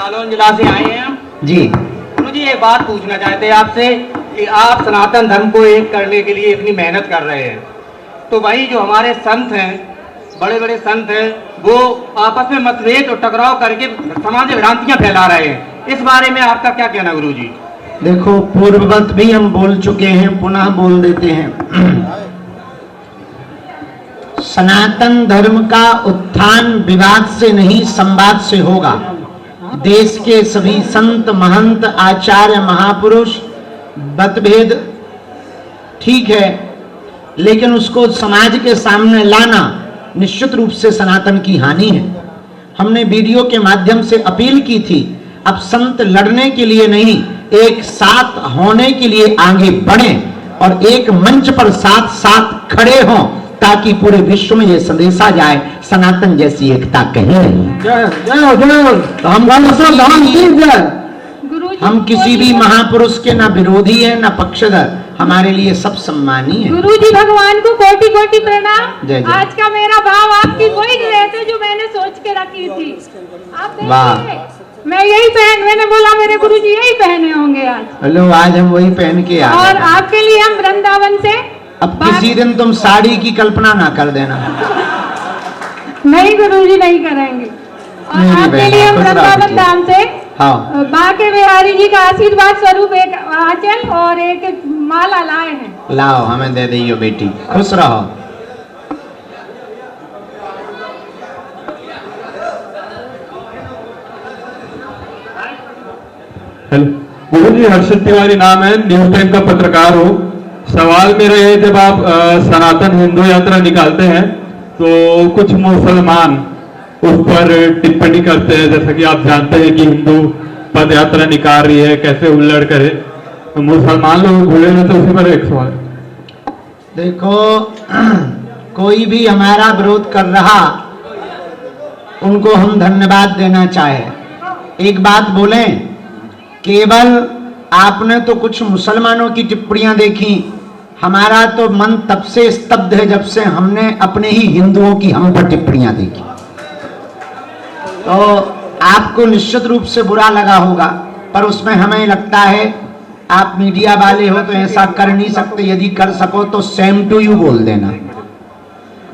जालौन जिला से आए हैं हम जी। गुरु जी एक बात पूछना चाहते हैं आपसे कि आप सनातन धर्म को एक करने के लिए इतनी मेहनत कर रहे हैं, तो वही जो हमारे संत हैं, बड़े बड़े संत हैं, वो आपस में मतभेद और टकराव करके समाज में भ्रांतियां फैला रहे हैं, इस बारे में आपका क्या कहना गुरु जी? देखो, पूर्ववत भी हम बोल चुके हैं, पुनः बोल देते हैं। सनातन धर्म का उत्थान विवाद से नहीं, संवाद से होगा। देश के सभी संत महंत आचार्य महापुरुष मतभेद ठीक है, लेकिन उसको समाज के सामने लाना निश्चित रूप से सनातन की हानि है। हमने वीडियो के माध्यम से अपील की थी, अब संत लड़ने के लिए नहीं, एक साथ होने के लिए आगे बढ़ें और एक मंच पर साथ साथ खड़े हों, ताकि पूरे विश्व में ये संदेशा जाए सनातन जैसी एकता कहीं नहीं। तो हम किसी भी महापुरुष के ना विरोधी है ना पक्षधर, हमारे लिए सब सम्मानी है। गुरु जी भगवान को कोटि कोटि प्रणाम। जय जय। आज का मेरा भाव आपकी वही रहते जो मैंने सोच के रखी थी। आप देखिए, मैं यही पहन, मैंने बोला मेरे गुरु जी यही पहने होंगे आज। हेलो, आज हम वही पहन के आ और आपके लिए हम वृंदावन से। अब किसी दिन तुम साड़ी की कल्पना ना कर देना। नहीं गुरु जी, नहीं करेंगे। और आपके लिए हम वृंदावन धाम से बांके बिहारी जी का आशीर्वाद स्वरूप एक आंचल और एक माला लाए हैं। लाओ, हमें दे दियो बेटी, खुश रहो। गुरु जी, हर्षित तिवारी नाम है, न्यूज टाइम का पत्रकार हूँ। सवाल मेरा ये, जब आप सनातन हिंदू यात्रा निकालते हैं तो कुछ मुसलमान उस पर टिप्पणी करते हैं, जैसा कि आप जानते हैं कि हिंदू पद यात्रा निकाल रही है, कैसे उल्लड़ करे, तो मुसलमान लोग भूले हैं, तो उसी पर एक सवाल। देखो, कोई भी हमारा विरोध कर रहा, उनको हम धन्यवाद देना चाहे। एक बात बोलें, केवल आपने तो कुछ मुसलमानों की टिप्पणियां देखी, हमारा तो मन तब से स्तब्ध है जब से हमने अपने ही हिंदुओं की हम पर टिप्पणियां देखी। तो आपको निश्चित रूप से बुरा लगा होगा, पर उसमें हमें लगता है आप मीडिया वाले हो तो ऐसा कर नहीं सकते, यदि कर सको तो सेम टू यू बोल देना।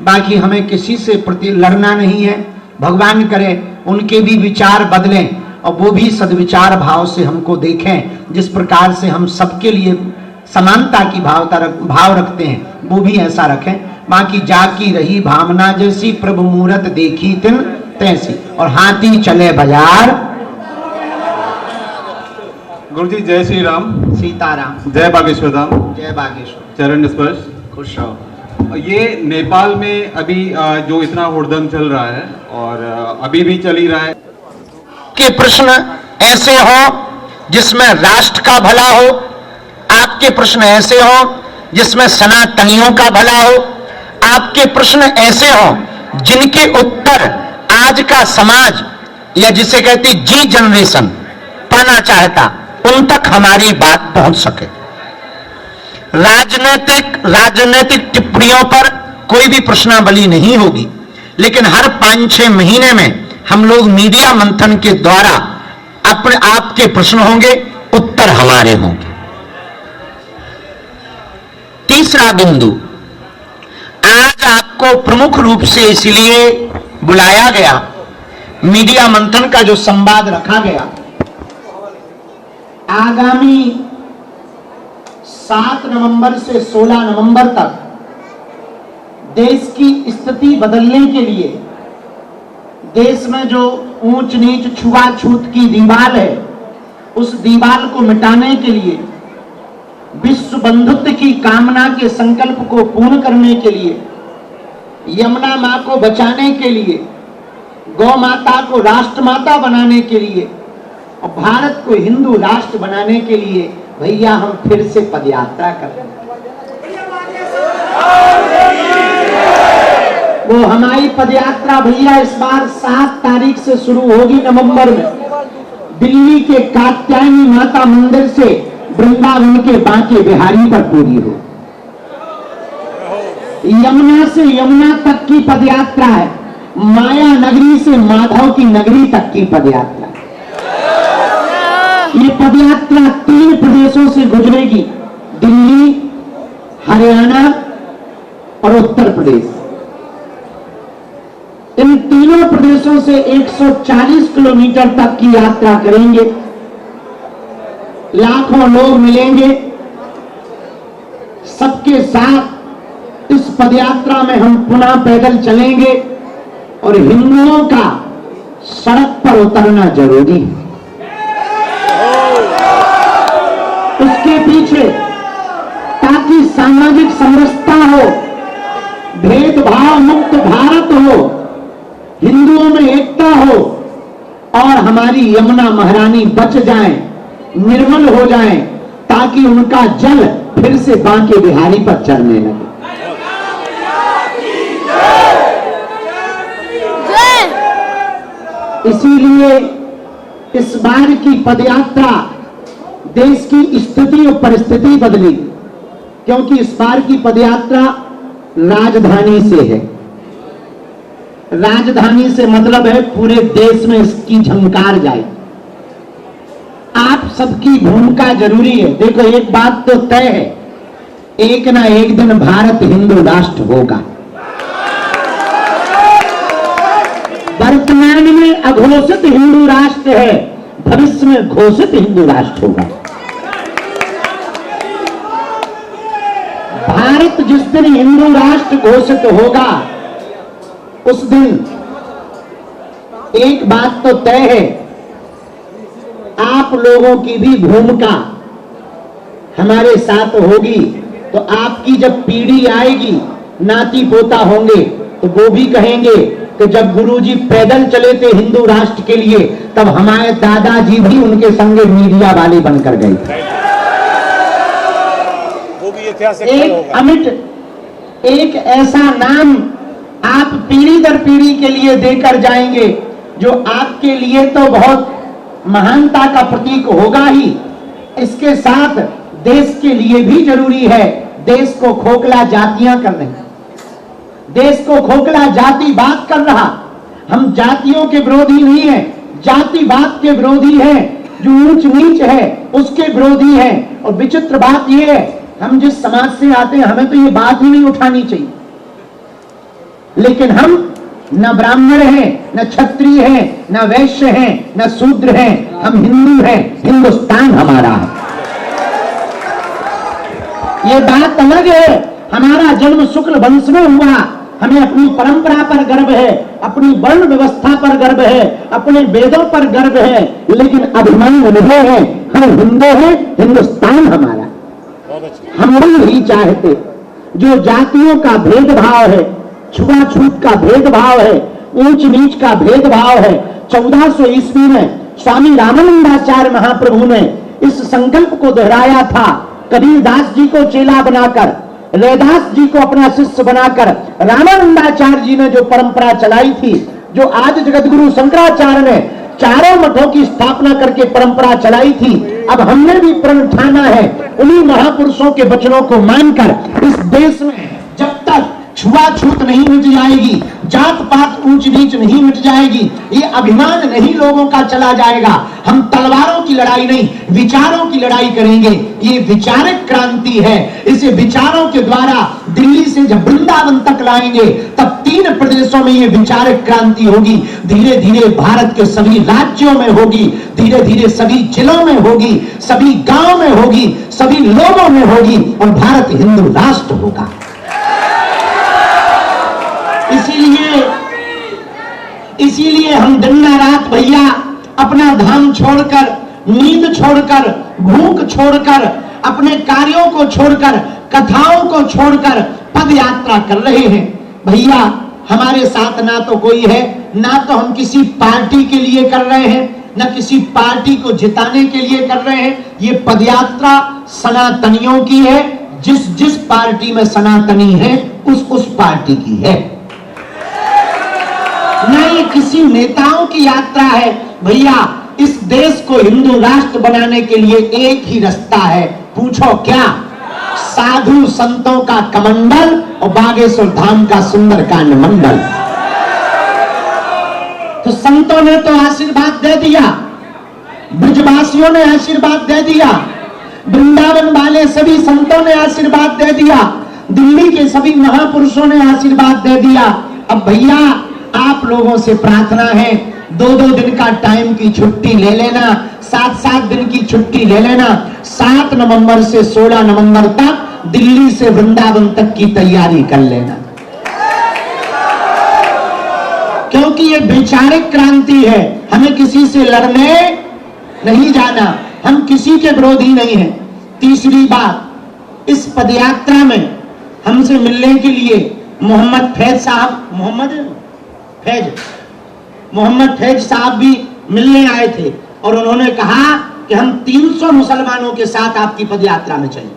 बाकी हमें किसी से प्रति लड़ना नहीं है। भगवान करे उनके भी विचार बदलें और वो भी सद्विचार भाव से हमको देखें, जिस प्रकार से हम सबके लिए समानता की भाव रखते हैं, वो भी ऐसा रखें। बाकी जाकी रही भावना जैसी, प्रभु मूरत देखी तिन तैसी, और हाथी चले बाजार। गुरु जी, जय श्री राम। सीताराम। जय बागेश्वर धाम। जय बागेश्वर। चरण स्पर्श। खुश रहो। ये नेपाल में अभी जो इतना हुड़दंग चल रहा है और अभी भी चल ही रहा है, के प्रश्न ऐसे हो जिसमें राष्ट्र का भला हो, आपके प्रश्न ऐसे हो जिसमें सनातनियों का भला हो, आपके प्रश्न ऐसे हो जिनके उत्तर आज का समाज या जिसे कहते जी जनरेशन पाना चाहता, उन तक हमारी बात पहुंच सके। राजनीतिक टिप्पणियों पर कोई भी प्रश्नावली नहीं होगी, लेकिन हर 5-6 महीने में हम लोग मीडिया मंथन के द्वारा अपने आपके प्रश्न होंगे, उत्तर हमारे होंगे। तीसरा बिंदु, आज आपको प्रमुख रूप से इसलिए बुलाया गया, मीडिया मंथन का जो संवाद रखा गया, आगामी 7 नवंबर से 16 नवंबर तक देश की स्थिति बदलने के लिए, देश में जो ऊंच नीच छुआछूत की दीवार है, उस दीवार को मिटाने के लिए, विश्व बंधुत्व की कामना के संकल्प को पूर्ण करने के लिए, यमुना मां को बचाने के लिए, गौ माता को राष्ट्र माता बनाने के लिए और भारत को हिंदू राष्ट्र बनाने के लिए भैया हम फिर से पदयात्रा कर रहे हैं। वो हमारी पदयात्रा भैया इस बार 7 तारीख से शुरू होगी नवंबर में, दिल्ली के कात्यायनी माता मंदिर से वृंदावन के बांके बिहारी पर पूरी हो। यमुना से यमुना तक की पदयात्रा है, माया नगरी से माधव की नगरी तक की पदयात्रा है। पदयात्रा 3 प्रदेशों से गुजरेगी, दिल्ली, हरियाणा और उत्तर प्रदेश। इन तीनों प्रदेशों से 140 किलोमीटर तक की यात्रा करेंगे। लाखों लोग मिलेंगे, सबके साथ इस पदयात्रा में हम पुनः पैदल चलेंगे और हिंदुओं का सड़क पर उतरना जरूरी है। उसके पीछे ताकि सामाजिक समरसता हो, भेदभाव मुक्त भारत हो, हिंदुओं में एकता हो और हमारी यमुना महारानी बच जाए, निर्मल हो जाए, ताकि उनका जल फिर से बांके बिहारी पर चढ़ने लगे। इसीलिए इस बार की पदयात्रा देश की स्थिति और परिस्थिति बदली, क्योंकि इस बार की पदयात्रा राजधानी से है। राजधानी से मतलब है पूरे देश में इसकी झंकार जाए। आप सबकी भूमिका जरूरी है। देखो, एक बात तो तय है, एक ना एक दिन भारत हिंदू राष्ट्र होगा। वर्तमान में अघोषित हिंदू राष्ट्र है, भविष्य में घोषित हिंदू राष्ट्र होगा। भारत जिस दिन हिंदू राष्ट्र घोषित होगा, उस दिन एक बात तो तय है, आप लोगों की भी भूमिका हमारे साथ होगी। तो आपकी जब पीढ़ी आएगी, नाती पोता होंगे, तो वो भी कहेंगे कि जब गुरुजी पैदल चले थे हिंदू राष्ट्र के लिए, तब हमारे दादाजी भी उनके संगे मीडिया वाले बनकर गए थे। एक अमिट, एक ऐसा नाम आप पीढ़ी दर पीढ़ी के लिए देकर जाएंगे, जो आपके लिए तो बहुत महानता का प्रतीक होगा ही, इसके साथ देश के लिए भी जरूरी है। देश को खोखला जातियां कर रही, देश को खोखला जातिवाद कर रहा। हम जातियों के विरोधी नहीं है, जातिवाद के विरोधी है। जो ऊंच नीच है उसके विरोधी है। और विचित्र बात यह है, हम जिस समाज से आते हैं, हमें तो ये बात ही नहीं उठानी चाहिए, लेकिन हम न ब्राह्मण हैं, न क्षत्रिय हैं, न वैश्य हैं, न शूद्र हैं, हम हिंदू हैं। हिंदुस्तान हमारा है। ये बात अलग है। हमारा जन्म शुक्ल वंश में हुआ, हमें अपनी परंपरा पर गर्व है, अपनी वर्ण व्यवस्था पर गर्व है, अपने वेदों पर गर्व है, लेकिन अभिमान नहीं है। हम हिंदू हैं, हिंदुस्तान हमारा। हम नहीं चाहते जो जातियों का भेदभाव है, छुआछूत का भेदभाव है, ऊंच नीच का भेदभाव है। 1400 ईस्वी में स्वामी रामानंदाचार्य महाप्रभु ने इस संकल्प को दोहराया था। कबीरदास जी को चेला बनाकर, रैदास जी को अपना शिष्य बनाकर रामानंदाचार्य जी ने जो परंपरा चलाई थी, जो आज जगतगुरु शंकराचार्य ने चारों मठों की स्थापना करके परंपरा चलाई थी, अब हमने भी प्रण ठाना है उन्हीं महापुरुषों के वचनों को मानकर इस देश में जब तक छुआछूत नहीं मिट जाएगी, जात पात ऊंच नीच नहीं मिट जाएगी, ये अभिमान नहीं लोगों का चला जाएगा। हम तलवारों की लड़ाई नहीं, विचारों की लड़ाई करेंगे। ये विचारक क्रांति है। इसे विचारों के द्वारा दिल्ली से जब वृंदावन तक लाएंगे, तब 3 प्रदेशों में ये विचारक क्रांति होगी। धीरे धीरे भारत के सभी राज्यों में होगी, धीरे धीरे सभी जिलों में होगी, सभी गांव में होगी, सभी लोगों में होगी, और भारत हिंदू राष्ट्र होगा। इसीलिए हम दिन रात भैया अपना धाम छोड़कर, नींद छोड़कर, भूख छोड़कर, अपने कार्यों को छोड़कर, कथाओं को छोड़कर पद यात्रा कर रहे हैं। भैया हमारे साथ ना तो कोई है, ना तो हम किसी पार्टी के लिए कर रहे हैं, ना किसी पार्टी को जिताने के लिए कर रहे हैं। ये पदयात्रा सनातनियों की है। जिस पार्टी में सनातनी है उस पार्टी की है, न ये किसी नेताओं की यात्रा है। भैया इस देश को हिंदू राष्ट्र बनाने के लिए एक ही रास्ता है। पूछो क्या? साधु संतों का कमंडल और बागेश्वर धाम का सुंदरकांड मंडल। तो संतों ने तो आशीर्वाद दे दिया, ब्रजवासी वासियों ने आशीर्वाद दे दिया, वृंदावन वाले सभी संतों ने आशीर्वाद दे दिया, दिल्ली के सभी महापुरुषों ने आशीर्वाद दे दिया। अब भैया आप लोगों से प्रार्थना है, 2-2 दिन का टाइम की छुट्टी ले लेना, 7-7 दिन की छुट्टी ले लेना। 7 नवंबर से 16 नवंबर तक दिल्ली से वृंदावन तक की तैयारी कर लेना, क्योंकि ये वैचारिक क्रांति है। हमें किसी से लड़ने नहीं जाना, हम किसी के विरोधी नहीं हैं। तीसरी बात, इस पदयात्रा में हमसे मिलने के लिए मोहम्मद फैज साहब, मोहम्मद फैज साहब भी मिलने आए थे और उन्होंने कहा कि हम 300 मुसलमानों के साथ आपकी पदयात्रा में चलें।